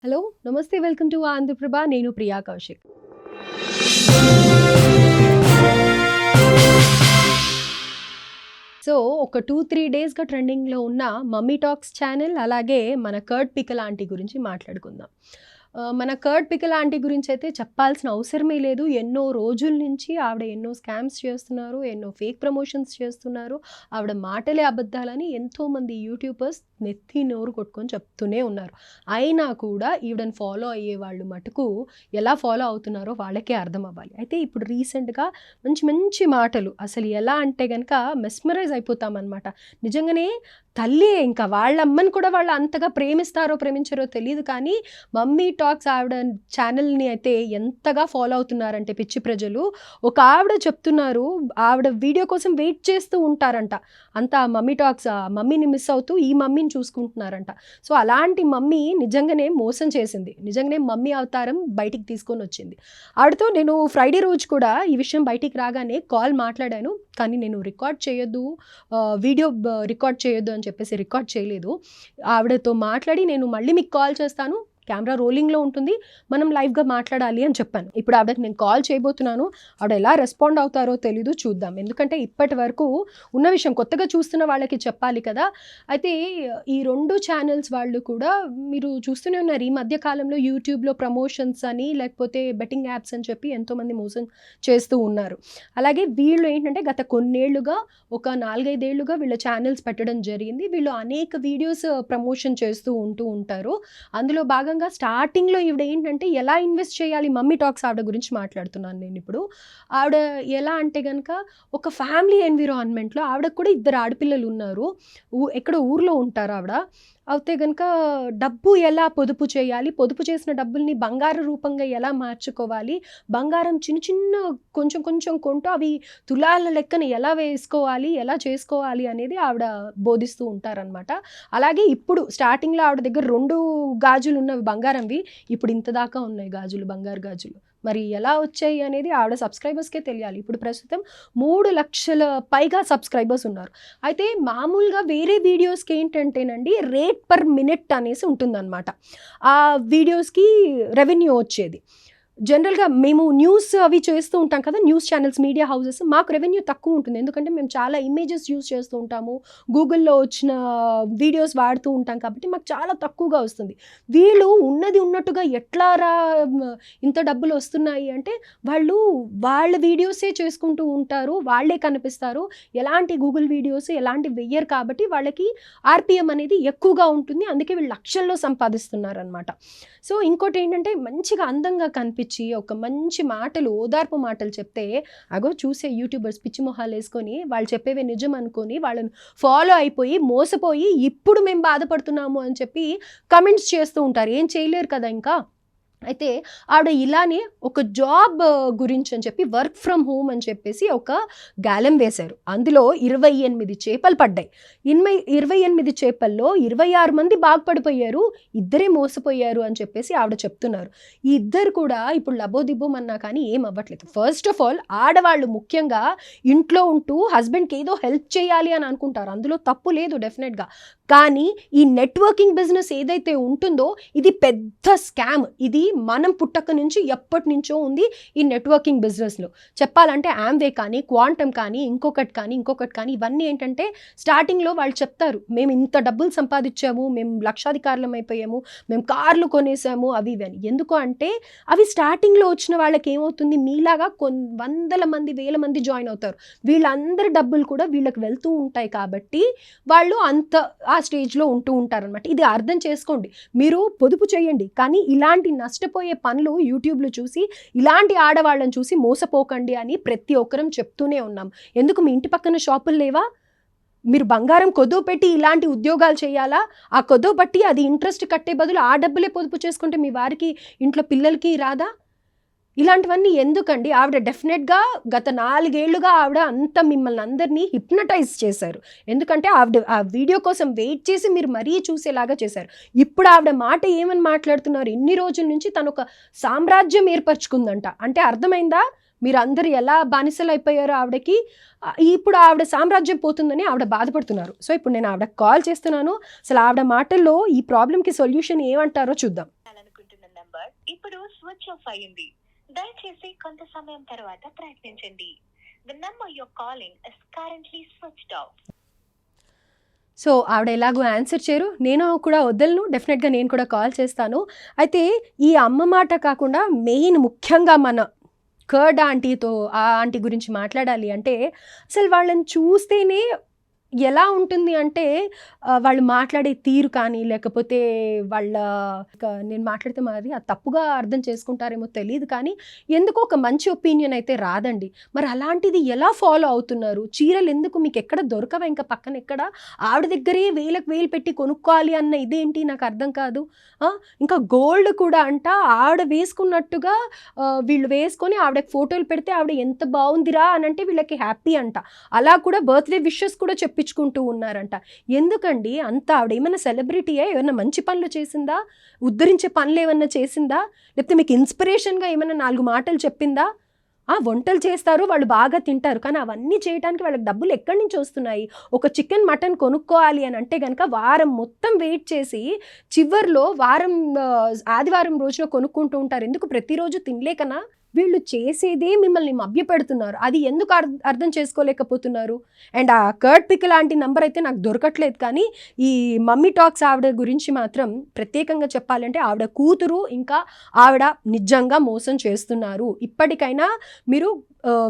Hello నమస్తే welcome to Andhraprabha నేను Priya Kaushik so ఒక 2-3 డేస్గా ట్రెండింగ్లో ఉన్న మమ్మీ టాక్స్ ఛానల్ అలాగే మన కర్డ్ పికల్ ఆంటీ గురించి మాట్లాడుకుందాం. మన కర్డ్ పికల్ ఆంటీ గురించి అయితే చెప్పాల్సిన అవసరమే లేదు. ఎన్నో రోజుల నుంచి ఆవిడ ఎన్నో స్కామ్స్ చేస్తున్నారు, ఎన్నో ఫేక్ ప్రమోషన్స్ చేస్తున్నారు, ఆవిడ మాటలే అబద్ధాలని ఎంతోమంది యూట్యూబర్స్ నెత్తి నోరు కొట్టుకొని చెప్తూనే ఉన్నారు. అయినా కూడా ఈవిడని ఫాలో అయ్యే వాళ్ళు మటుకు ఎలా ఫాలో అవుతున్నారో వాళ్ళకే అర్థం అవ్వాలి. అయితే ఇప్పుడు రీసెంట్గా మంచి మంచి మాటలు అసలు ఎలా అంటే కనుక మెస్మరైజ్ అయిపోతామన్నమాట. నిజంగానే తల్లి ఇంకా వాళ్ళ అమ్మని కూడా వాళ్ళు అంతగా ప్రేమిస్తారో ప్రేమించారో తెలియదు, కానీ మమ్మీ టాక్స్ ఆవిడ ఛానల్ని అయితే ఎంతగా ఫాలో అవుతున్నారంటే పిచ్చి ప్రజలు. ఒక ఆవిడ చెప్తున్నారు, ఆవిడ వీడియో కోసం వెయిట్ చేస్తూ ఉంటారంట. అంతా మమ్మీ టాక్స్ మమ్మీని మిస్ అవుతూ ఈ మమ్మీని చూసుకుంటున్నారంట. సో అలాంటి మమ్మీ నిజంగానే మోసం చేసింది, నిజంగానే మమ్మీ అవతారం బయటికి తీసుకొని వచ్చింది. ఆవిడతో నేను ఫ్రైడే రోజు కూడా ఈ విషయం బయటికి రాగానే కాల్ మాట్లాడాను, కానీ నేను రికార్డ్ చేయొద్దు, వీడియో రికార్డ్ చేయొద్దు అని చెప్పేసి రికార్డ్ చేయలేదు. ఆవిడతో మాట్లాడి నేను మళ్ళీ మీకు కాల్ చేస్తాను, కెమెరా రోలింగ్లో ఉంటుంది, మనం లైవ్గా మాట్లాడాలి అని చెప్పాను. ఇప్పుడు ఆవిడకి నేను కాల్ చేయబోతున్నాను. ఆవిడ ఎలా రెస్పాండ్ అవుతారో తెలీదు, చూద్దాం. ఎందుకంటే ఇప్పటి వరకు ఉన్న విషయం కొత్తగా చూస్తున్న వాళ్ళకి చెప్పాలి కదా. అయితే ఈ 2 ఛానల్స్ వాళ్ళు కూడా మీరు చూస్తూనే ఉన్నారు, ఈ మధ్య కాలంలో యూట్యూబ్లో ప్రమోషన్స్ అని లేకపోతే బెట్టింగ్ యాప్స్ అని చెప్పి ఎంతోమంది మోసం చేస్తూ ఉన్నారు. అలాగే వీళ్ళు ఏంటంటే గత కొన్నేళ్లుగా ఒక 4-5 ఏళ్లుగా వీళ్ళ ఛానల్స్ పెట్టడం జరిగింది. వీళ్ళు అనేక వీడియోస్ ప్రమోషన్ చేస్తూ ఉంటారు. అందులో భాగంగా స్టార్టింగ్లో ఈవిడ ఏంటంటే ఎలా ఇన్వెస్ట్ చేయాలి, మమ్మీ టాక్స్ ఆవిడ గురించి మాట్లాడుతున్నాను నేను ఇప్పుడు. ఆవిడ ఎలా అంటే కనుక ఒక ఫ్యామిలీ ఎన్విరాన్మెంట్లో ఆవిడకు కూడా 2 ఆడపిల్లలు ఉన్నారు, ఎక్కడో ఊర్లో ఉంటారు ఆవిడ. అయితే కనుక డబ్బు ఎలా పొదుపు చేయాలి, పొదుపు చేసిన డబ్బుల్ని బంగారు రూపంగా ఎలా మార్చుకోవాలి, బంగారం చిన్న చిన్న కొంచెం కొంచెం కొంటూ అవి తులాల లెక్కన ఎలా వేసుకోవాలి, ఎలా చేసుకోవాలి అనేది ఆవిడ బోధిస్తూ ఉంటారనమాట. అలాగే ఇప్పుడు స్టార్టింగ్లో ఆవిడ దగ్గర 2 గాజులు ఉన్నవి బంగారంవి, ఇప్పుడు ఇంత దాకా ఉన్నాయి గాజులు, బంగారు గాజులు. మరి ఎలా వచ్చాయి అనేది ఆవిడ సబ్స్క్రైబర్స్కే తెలియాలి. ఇప్పుడు ప్రస్తుతం 3 లక్షల పైగా సబ్స్క్రైబర్స్ ఉన్నారు. అయితే మామూలుగా వేరే వీడియోస్కి ఏంటంటేనండి రేట్ పర్ మినిట్ అనేసి ఉంటుందన్నమాట. ఆ వీడియోస్కి రెవెన్యూ వచ్చేది. జనరల్గా మేము న్యూస్ అవి చేస్తూ ఉంటాం కదా, న్యూస్ ఛానల్స్, మీడియా హౌసెస్, మాకు రెవెన్యూ తక్కువ ఉంటుంది. ఎందుకంటే మేము చాలా ఇమేజెస్ యూస్ చేస్తూ ఉంటాము, గూగుల్లో వచ్చిన వీడియోస్ వాడుతూ ఉంటాం కాబట్టి మాకు చాలా తక్కువగా వస్తుంది. వీళ్ళు ఉన్నది ఉన్నట్టుగా ఎట్లా ఇంత డబ్బులు వస్తున్నాయి అంటే వాళ్ళు వాళ్ళ వీడియోసే చేసుకుంటూ ఉంటారు, వాళ్ళే కనిపిస్తారు, ఎలాంటి గూగుల్ వీడియోస్ ఎలాంటి వెయ్యరు కాబట్టి వాళ్ళకి ఆర్పిఎం అనేది ఎక్కువగా ఉంటుంది. అందుకే వీళ్ళు లక్షల్లో సంపాదిస్తున్నారు అనమాట. సో ఇంకోటి ఏంటంటే మంచిగా అందంగా కనిపించి ఒక మంచి మాటలు, ఓదార్పు మాటలు చెప్తే అగో చూసే యూట్యూబర్స్ పిచ్చి మొహాలు వేసుకొని వాళ్ళు చెప్పేవే నిజం అనుకొని వాళ్ళని ఫాలో అయిపోయి మోసపోయి ఇప్పుడు మేము బాధపడుతున్నాము అని చెప్పి కమెంట్స్ చేస్తూ ఉంటారు. ఏం చేయలేరు కదా ఇంకా. అయితే ఆవిడ ఇలానే ఒక జాబ్ గురించి అని చెప్పి వర్క్ ఫ్రమ్ హోమ్ అని చెప్పేసి ఒక గాలం వేశారు. అందులో 28 చేపలు పడ్డాయి. 28 చేపల్లో 26 మంది బాగుపడిపోయారు, 2 మోసపోయారు అని చెప్పేసి ఆవిడ చెప్తున్నారు. ఈ 2 కూడా ఇప్పుడు లబోదిబ్బోమన్నా కానీ ఏం అవ్వట్లేదు. ఫస్ట్ ఆఫ్ ఆల్ ఆడవాళ్ళు ముఖ్యంగా ఇంట్లో ఉంటూ హస్బెండ్కి ఏదో హెల్ప్ చేయాలి అని అనుకుంటారు, అందులో తప్పు లేదు డెఫినెట్గా. కానీ ఈ నెట్వర్కింగ్ బిజినెస్ ఏదైతే ఉంటుందో ఇది పెద్ద స్కామ్. ఇది మనం పుట్టక నుంచి ఎప్పటి నుంచో ఉంది ఈ నెట్వర్కింగ్ బిజినెస్లో. చెప్పాలంటే ఆమ్వే కానీ, క్వాంటమ్ కానీ, ఇంకొకటి కానీ ఇవన్నీ ఏంటంటే స్టార్టింగ్లో వాళ్ళు చెప్తారు, మేము ఇంత డబ్బులు సంపాదించాము, మేము లక్షాధికారులం అయిపోయాము, మేము కార్లు కొనేసాము, అవి ఇవి అని. ఎందుకు అంటే అవి స్టార్టింగ్లో వచ్చిన వాళ్ళకి ఏమవుతుంది, మీలాగా వందల మంది, వేల మంది జాయిన్ అవుతారు. వీళ్ళందరి డబ్బులు కూడా వీళ్ళకి వెళ్తూ ఉంటాయి కాబట్టి వాళ్ళు అంత ఆ స్టేజ్లో ఉంటూ ఉంటారనమాట. ఇది అర్థం చేసుకోండి. మీరు పొదుపు చేయండి, కానీ ఇలాంటి నష్టపోయే పనులు యూట్యూబ్లో చూసి ఇలాంటి ఆడవాళ్ళని చూసి మోసపోకండి అని ప్రతి ఒక్కరం చెప్తూనే ఉన్నాం. ఎందుకు మీ ఇంటి పక్కన షాపులు లేవా? మీరు బంగారం కొదువు పెట్టి ఇలాంటి ఉద్యోగాలు చేయాలా? ఆ కొదువు పట్టి అది ఇంట్రెస్ట్ కట్టే బదులు ఆ డబ్బులే పొదుపు చేసుకుంటే మీ వారికి, ఇంట్లో పిల్లలకి రాదా? ఇలాంటివన్నీ ఎందుకండి? ఆవిడ డెఫినెట్గా గత 4 ఏళ్లుగా ఆవిడ అంత మిమ్మల్ని అందరినీ హిప్నటైజ్ చేశారు. ఎందుకంటే ఆవిడ ఆ వీడియో కోసం వెయిట్ చేసి మీరు మరీ చూసేలాగా చేశారు. ఇప్పుడు ఆవిడ మాట ఏమని మాట్లాడుతున్నారు, ఇన్ని రోజుల నుంచి తను ఒక సామ్రాజ్యం ఏర్పరచుకుందంట. అంటే అర్థమైందా మీరు అందరు ఎలా బానిసలు అయిపోయారో ఆవిడకి? ఇప్పుడు ఆవిడ సామ్రాజ్యం పోతుందని ఆవిడ బాధపడుతున్నారు. సో ఇప్పుడు నేను ఆవిడ కాల్ చేస్తున్నాను, అసలు ఆవిడ మాటల్లో ఈ ప్రాబ్లంకి సొల్యూషన్ ఏమంటారో చూద్దాం. స్విచ్ ఆఫ్ అయింది. దయచేసి కొంత సమయం తర్వాత ప్రయత్నించండి. The number you're calling is currently switched off. So ఆవిడ ఎలాగో ఆన్సర్ చేయరు, నేను కూడా వదలను, డెఫినెట్గా నేను కూడా కాల్ చేస్తాను. అయితే ఈ అమ్మ మాట కాకుండా మెయిన్ ముఖ్యంగా మన కర్డ్ ఆంటీతో ఆ ఆంటీ గురించి మాట్లాడాలి అంటే అసలు వాళ్ళని చూస్తేనే ఎలా ఉంటుంది అంటే వాళ్ళు మాట్లాడే తీరు కానీ లేకపోతే వాళ్ళ నేను మాట్లాడితే మరి అది తప్పుగా అర్థం చేసుకుంటారేమో తెలియదు కానీ ఎందుకో ఒక మంచి ఒపీనియన్ అయితే రాదండి. మరి అలాంటిది ఎలా ఫాలో అవుతున్నారు? చీరలు ఎందుకు మీకు ఎక్కడ దొరకవా? ఇంకా పక్కన ఎక్కడ ఆవిడ దగ్గరే వేలకు వేలు పెట్టి కొనుక్కోవాలి అన్న ఇదేంటి నాకు అర్థం కాదు. ఇంకా గోల్డ్ కూడా అంట ఆవిడ వేసుకున్నట్టుగా వీళ్ళు వేసుకొని ఆవిడకి ఫోటోలు పెడితే ఆవిడ ఎంత బాగుందిరా అని అంటే వీళ్ళకి హ్యాపీ అంట. అలా కూడా బర్త్డే విషెస్ కూడా చెప్పించుకుంటూ ఉన్నారంట. ఎందుకండి అంత ఆవిడ ఏమైనా సెలబ్రిటీయే? ఏమైనా మంచి పనులు చేసిందా? ఉద్ధరించే పనులు ఏమన్నా చేసిందా? లేకపోతే మీకు ఇన్స్పిరేషన్గా ఏమైనా 4 మాటలు చెప్పిందా? వంటలు చేస్తారు, వాళ్ళు బాగా తింటారు, కానీ అవన్నీ చేయడానికి వాళ్ళకి డబ్బులు ఎక్కడి నుంచి వస్తున్నాయి? ఒక చికెన్ మటన్ కొనుక్కోవాలి అని అంటే కనుక వారం మొత్తం వెయిట్ చేసి చివర్లో ఆదివారం రోజున కొనుక్కుంటూ ఉంటారు. ఎందుకు? ప్రతిరోజు తినలేకనా? వీళ్ళు చేసేదే మిమ్మల్ని మభ్యపెడుతున్నారు. అది ఎందుకు అర్థం చేసుకోలేకపోతున్నారు? అండ్ ఆ కర్డ్ పిక్ లాంటి నంబర్ అయితే నాకు దొరకట్లేదు, కానీ ఈ మమ్మీ టాక్స్ ఆవిడ గురించి మాత్రం ప్రత్యేకంగా చెప్పాలంటే ఆవిడ కూతురు ఇంకా ఆవిడ నిజంగా మోసం చేస్తున్నారు. ఇప్పటికైనా మీరు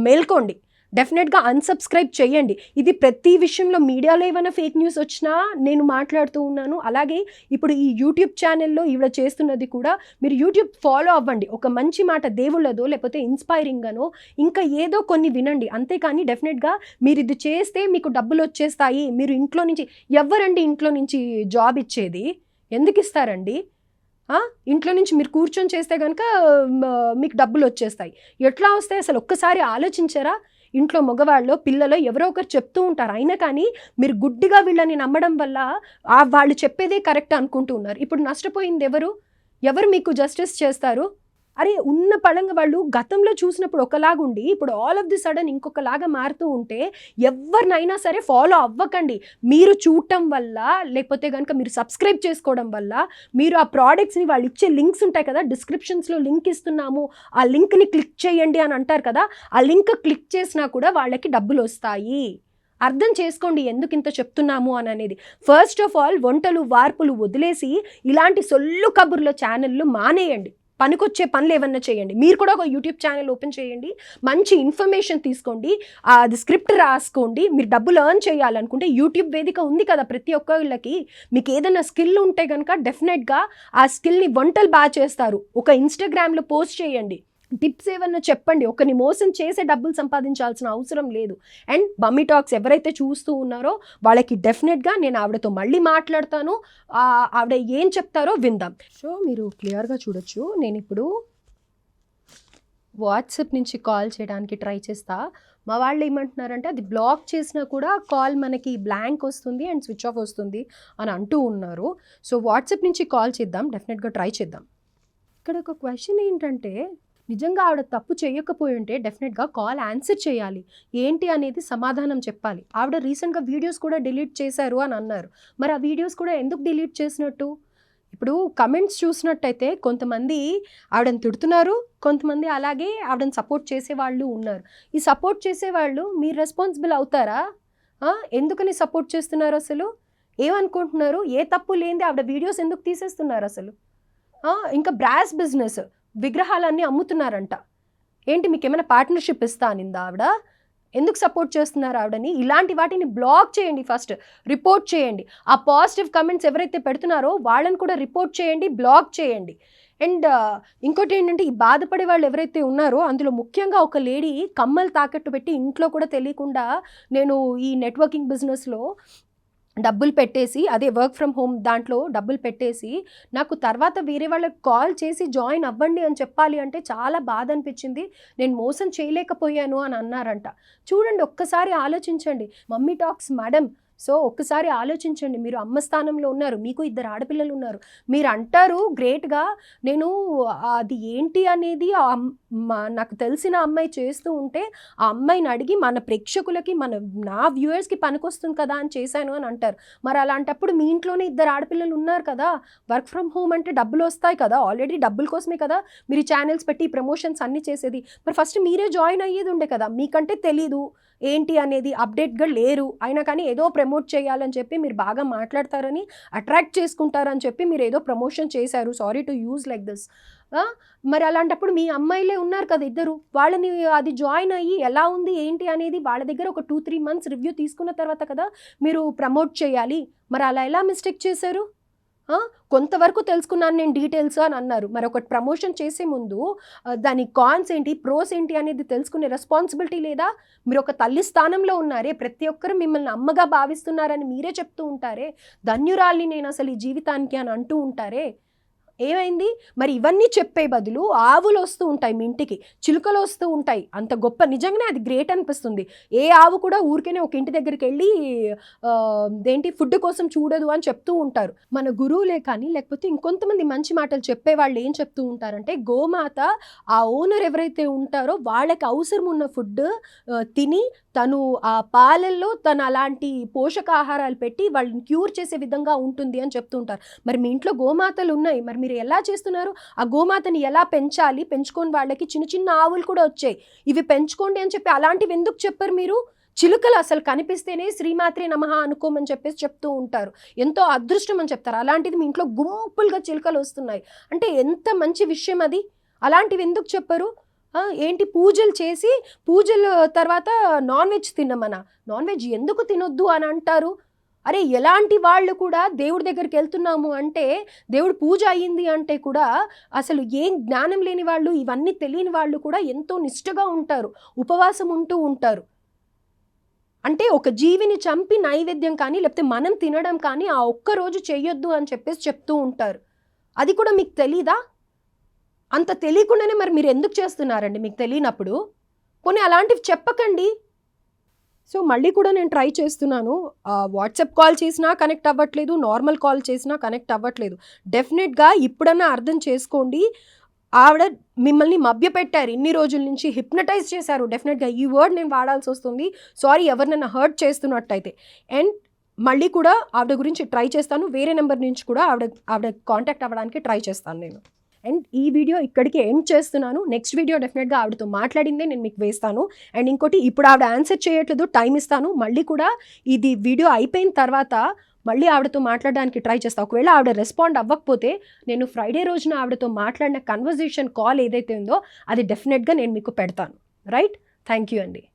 మేల్కోండి, డెఫినెట్గా అన్సబ్స్క్రైబ్ చేయండి. ఇది ప్రతి విషయంలో మీడియాలో ఏమైనా ఫేక్ న్యూస్ వచ్చినా నేను మాట్లాడుతూ ఉన్నాను. అలాగే ఇప్పుడు ఈ యూట్యూబ్ ఛానల్లో ఈవిడ చేస్తున్నది కూడా మీరు యూట్యూబ్ ఫాలో అవ్వండి. ఒక మంచి మాట దేవుళ్ళదో లేకపోతే ఇన్స్పైరింగ్గానో ఇంకా ఏదో కొన్ని వినండి. అంతేకాని డెఫినెట్గా మీరు ఇది చేస్తే మీకు డబ్బులు వచ్చేస్తాయి, మీరు ఇంట్లో నుంచి ఎవరండి ఇంట్లో నుంచి జాబ్ ఇచ్చేది? ఎందుకు ఇస్తారండి? ఇంట్లో నుంచి మీరు కూర్చొని చేస్తే కనుక మీకు డబ్బులు వచ్చేస్తాయి. ఎట్లా వస్తాయి అసలు ఒక్కసారి ఆలోచించారా? ఇంట్లో మగవాళ్ళు పిల్లలు ఎవరో ఒకరు చెప్తూ ఉంటారు, అయినా కానీ మీరు గుడ్డిగా వీళ్ళని నమ్మడం వల్ల వాళ్ళు చెప్పేదే కరెక్ట్ అనుకుంటూ ఉన్నారు. ఇప్పుడు నష్టపోయింది ఎవరు మీకు జస్టిస్ చేస్తారు? అరే ఉన్న పడంగా వాళ్ళు గతంలో చూసినప్పుడు ఒకలాగుండి ఇప్పుడు ఆల్ ఆఫ్ ది సడన్ ఇంకొకలాగా మారుతూ ఉంటే ఎవరినైనా సరే ఫాలో అవ్వకండి. మీరు చూడటం వల్ల లేకపోతే కనుక మీరు సబ్స్క్రైబ్ చేసుకోవడం వల్ల మీరు ఆ ప్రోడక్ట్స్ని వాళ్ళు ఇచ్చే లింక్స్ ఉంటాయి కదా, డిస్క్రిప్షన్స్లో లింక్ ఇస్తున్నాము, ఆ లింక్ని క్లిక్ చేయండి అని అంటారు కదా, ఆ లింక్ క్లిక్ చేసినా కూడా వాళ్ళకి డబ్బులు వస్తాయి. అర్థం చేసుకోండి ఎందుకు ఇంత చెప్తున్నాము అని అనేది. ఫస్ట్ ఆఫ్ ఆల్ వంటలు వార్పులు వదిలేసి ఇలాంటి సొల్లు కబుర్ల ఛానళ్ళు మానేయండి. పనికొచ్చే పనులు ఏమన్నా చేయండి. మీరు కూడా ఒక యూట్యూబ్ ఛానల్ ఓపెన్ చేయండి, మంచి ఇన్ఫర్మేషన్ తీసుకోండి, అది స్క్రిప్ట్ రాసుకోండి. మీరు డబ్బులు ఎర్న్ చేయాలనుకుంటే యూట్యూబ్ వేదిక ఉంది కదా ప్రతి ఒక్కళ్ళకి. మీకు ఏదైనా స్కిల్ ఉంటే కనుక డెఫినెట్గా ఆ స్కిల్ని వంటలు బాగా చేస్తారు. ఒక ఇన్స్టాగ్రామ్లో పోస్ట్ చేయండి, టిప్స్ ఏమన్నా చెప్పండి. ఒకరిని మోసం చేసే డబ్బులు సంపాదించాల్సిన అవసరం లేదు. అండ్ మమ్మీ టాక్స్ ఎవరైతే చూస్తూ ఉన్నారో వాళ్ళకి డెఫినెట్గా నేను ఆవిడతో మళ్ళీ మాట్లాడతాను, ఆవిడ ఏం చెప్తారో విందాం. సో మీరు క్లియర్గా చూడొచ్చు, నేను ఇప్పుడు వాట్సాప్ నుంచి కాల్ చేయడానికి ట్రై చేస్తా. మా వాళ్ళు ఏమంటున్నారంటే అది బ్లాక్ చేసినా కూడా కాల్ మనకి బ్లాంక్ వస్తుంది అండ్ స్విచ్ ఆఫ్ వస్తుంది అని అంటూ ఉన్నారు. సో వాట్సాప్ నుంచి కాల్ చేద్దాం, డెఫినెట్గా ట్రై చేద్దాం. ఇక్కడ ఒక క్వశ్చన్ ఏంటంటే, నిజంగా ఆవిడ తప్పు చేయకపోయి ఉంటే డెఫినెట్గా కాల్ ఆన్సర్ చేయాలి, ఏంటి అనేది సమాధానం చెప్పాలి. ఆవిడ రీసెంట్గా వీడియోస్ కూడా డిలీట్ చేశారు అని అన్నారు. మరి ఆ వీడియోస్ కూడా ఎందుకు డిలీట్ చేసినట్టు? ఇప్పుడు కమెంట్స్ చూసినట్టయితే కొంతమంది ఆవిడని తిడుతున్నారు, కొంతమంది అలాగే ఆవిడని సపోర్ట్ చేసేవాళ్ళు ఉన్నారు. ఈ సపోర్ట్ చేసేవాళ్ళు మీరు రెస్పాన్సిబుల్ అవుతారా? ఎందుకని సపోర్ట్ చేస్తున్నారు? అసలు ఏమనుకుంటున్నారు? ఏ తప్పు లేనిది ఆవిడ వీడియోస్ ఎందుకు తీసేస్తున్నారు అసలు? ఇంకా బ్రాస్ బిజినెస్ విగ్రహాలన్నీ అమ్ముతున్నారంట. ఏంటి మీకు ఏమైనా పార్ట్నర్షిప్ ఇస్తా అనిందా ఆవిడ? ఎందుకు సపోర్ట్ చేస్తున్నారు ఆవిడని? ఇలాంటి వాటిని బ్లాక్ చేయండి, ఫస్ట్ రిపోర్ట్ చేయండి. ఆ పాజిటివ్ కమెంట్స్ ఎవరైతే పెడుతున్నారో వాళ్ళని కూడా రిపోర్ట్ చేయండి, బ్లాక్ చేయండి. అండ్ ఇంకోటి ఏంటంటే, ఈ బాధపడే వాళ్ళు ఎవరైతే ఉన్నారో అందులో ముఖ్యంగా ఒక లేడీ కమ్మలు తాకట్టు పెట్టి ఇంట్లో కూడా తెలియకుండా నేను ఈ నెట్వర్కింగ్ బిజినెస్లో డబ్బులు పెట్టేసి, అదే వర్క్ ఫ్రమ్ హోమ్ దాంట్లో డబ్బులు పెట్టేసి నాకు తర్వాత వేరే వాళ్ళకి కాల్ చేసి జాయిన్ అవ్వండి అని చెప్పాలి అంటే చాలా బాధ అనిపించింది, నేను మోసం చేయలేకపోయాను అని అన్నారంట. చూడండి, ఒక్కసారి ఆలోచించండి మమ్మీ టాక్స్ మేడం. సో ఒక్కసారి ఆలోచించండి, మీరు అమ్మ స్థానంలో ఉన్నారు, మీకు 2 ఆడపిల్లలు ఉన్నారు. మీరు అంటారు గ్రేట్గా, నేను అది ఏంటి అనేది నాకు తెలిసిన అమ్మాయి చేస్తూ ఉంటే ఆ అమ్మాయిని అడిగి మన ప్రేక్షకులకి నా వ్యూయర్స్కి పనికొస్తుంది కదా అని చేశాను అని అంటారు. మరి అలాంటప్పుడు మీ ఇంట్లోనే 2 ఆడపిల్లలు ఉన్నారు కదా, వర్క్ ఫ్రమ్ హోమ్ అంటే డబ్బులు వస్తాయి కదా, ఆల్రెడీ డబ్బుల కోసమే కదా మీరు ఛానల్స్ పెట్టి ప్రమోషన్స్ అన్నీ చేసేది. మరి ఫస్ట్ మీరే జాయిన్ అయ్యేది ఉండే కదా, మీకంటే తెలీదు ఏంటి అనేది, అప్డేట్గా లేరు, అయినా కానీ ఏదో ప్రమోట్ చేయాలని చెప్పి మీరు బాగా మాట్లాడతారని, అట్రాక్ట్ చేసుకుంటారని చెప్పి మీరు ఏదో ప్రమోషన్ చేశారు. Sorry to use like this. మరి అలాంటప్పుడు మీ అమ్మాయిలే ఉన్నారు కదా 2, వాళ్ళని అది జాయిన్ అయ్యి ఎలా ఉంది ఏంటి అనేది వాళ్ళ దగ్గర ఒక 2-3 మంత్స్ రివ్యూ తీసుకున్న తర్వాత కదా మీరు ప్రమోట్ చేయాలి. మరి అలా ఎలా మిస్టేక్ చేశారు? కొంతవరకు తెలుసుకున్నాను నేను డీటెయిల్స్ అని అన్నారు. మరి ఒకటి ప్రమోషన్ చేసే ముందు దాని కాన్స్ ఏంటి, ప్రోస్ ఏంటి అనేది తెలుసుకునే రెస్పాన్సిబిలిటీ లేదా? మీరు ఒక తల్లి స్థానంలో ఉన్నారే, ప్రతి ఒక్కరు మిమ్మల్ని అమ్మగా భావిస్తున్నారని మీరే చెప్తూ ఉంటారే, ధన్యురాల్ని నేను అసలు ఈ జీవితానికి అని అంటూ ఉంటారే, ఏమైంది? మరి ఇవన్నీ చెప్పే బదులు ఆవులు వస్తూ ఉంటాయి మీ ఇంటికి, చిలుకలు వస్తూ ఉంటాయి, అంత గొప్ప, నిజంగానే అది గ్రేట్ అనిపిస్తుంది. ఏ ఆవు కూడా ఊరికేనే ఒక ఇంటి దగ్గరికి వెళ్ళి ఏంటి ఫుడ్ కోసం చూడదు అని చెప్తూ ఉంటారు. మన గురువులే కానీ లేకపోతే ఇంకొంతమంది మంచి మాటలు చెప్పేవాళ్ళు ఏం చెప్తూ ఉంటారంటే, గోమాత ఆ ఓనర్ ఎవరైతే ఉంటారో వాళ్ళకి అవసరం ఉన్న ఫుడ్ తిని తను ఆ పాలల్లో తను అలాంటి పోషకాహారాలు పెట్టి వాళ్ళని క్యూర్ చేసే విధంగా ఉంటుంది అని చెప్తూ ఉంటారు. మరి మీ ఇంట్లో గోమాతలు ఉన్నాయి, మరి మీరు ఎలా చేస్తున్నారు? ఆ గోమాతని ఎలా పెంచాలి, పెంచుకొని వాళ్ళకి చిన్న చిన్న ఆవులు కూడా వచ్చాయి, ఇవి పెంచుకోండి అని చెప్పి అలాంటివి ఎందుకు చెప్పరు మీరు? చిలుకలు అసలు కనిపిస్తేనే శ్రీమాత్రే నమః అనుకోమని చెప్పేసి చెప్తూ ఉంటారు, ఎంతో అదృష్టం అని చెప్తారు. అలాంటిది మీ ఇంట్లో గుంపులుగా చిలుకలు వస్తున్నాయి అంటే ఎంత మంచి విషయం అది, అలాంటివి ఎందుకు చెప్పరు? ఏంటి పూజలు చేసి పూజల తర్వాత నాన్ వెజ్ తినమనా? నాన్ వెజ్ ఎందుకు తినొద్దు అని అంటారు? అరే ఎలాంటి వాళ్ళు కూడా దేవుడి దగ్గరికి వెళ్తున్నాము అంటే, దేవుడు పూజ అయ్యింది అంటే కూడా అసలు ఏం జ్ఞానం లేని వాళ్ళు, ఇవన్నీ తెలియని వాళ్ళు కూడా ఎంతో నిష్ఠగా ఉంటారు, ఉపవాసం ఉంటూ ఉంటారు. అంటే ఒక జీవిని చంపి నైవేద్యం కానీ లేకపోతే మనం తినడం కానీ ఆ ఒక్కరోజు చెయ్యొద్దు అని చెప్పేసి చెప్తూ ఉంటారు. అది కూడా మీకు తెలీదా? అంత తెలియకుండానే మరి మీరు ఎందుకు చేస్తున్నారండి మీకు తెలియనప్పుడు? పోనీ అలాంటివి చెప్పకండి. సో మళ్ళీ కూడా నేను ట్రై చేస్తున్నాను. వాట్సాప్ కాల్ చేసినా కనెక్ట్ అవ్వట్లేదు, నార్మల్ కాల్ చేసినా కనెక్ట్ అవ్వట్లేదు. డెఫినెట్గా ఇప్పుడన్నా అర్థం చేసుకోండి, ఆవిడ మిమ్మల్ని మభ్యపెట్టారు, ఇన్ని రోజుల నుంచి హిప్నటైజ్ చేశారు. డెఫినెట్గా ఈ వర్డ్ నేను వాడాల్సి వస్తుంది, సారీ ఎవరినైనా హర్ట్ చేస్తున్నట్టయితే. అండ్ మళ్ళీ కూడా ఆవిడ గురించి ట్రై చేస్తాను, వేరే నెంబర్ నుంచి కూడా ఆవిడ కాంటాక్ట్ అవ్వడానికి ట్రై చేస్తాను నేను. అండ్ ఈ వీడియో ఇక్కడికి ఎండ్ చేస్తున్నాను. నెక్స్ట్ వీడియో డెఫినెట్గా ఆవిడతో మాట్లాడిందే నేను మీకు వేస్తాను. అండ్ ఇంకోటి, ఇప్పుడు ఆవిడ ఆన్సర్ చేయట్లేదు, టైం ఇస్తాను, మళ్ళీ కూడా ఇది వీడియో అయిపోయిన తర్వాత మళ్ళీ ఆవిడతో మాట్లాడడానికి ట్రై చేస్తాను. ఒకవేళ ఆవిడ రెస్పాండ్ అవ్వకపోతే నేను ఫ్రైడే రోజున ఆవిడతో మాట్లాడిన కన్వర్జేషన్ కాల్ ఏదైతే ఉందో అది డెఫినెట్గా నేను మీకు పెడతాను. రైట్? థ్యాంక్ యూ అండి.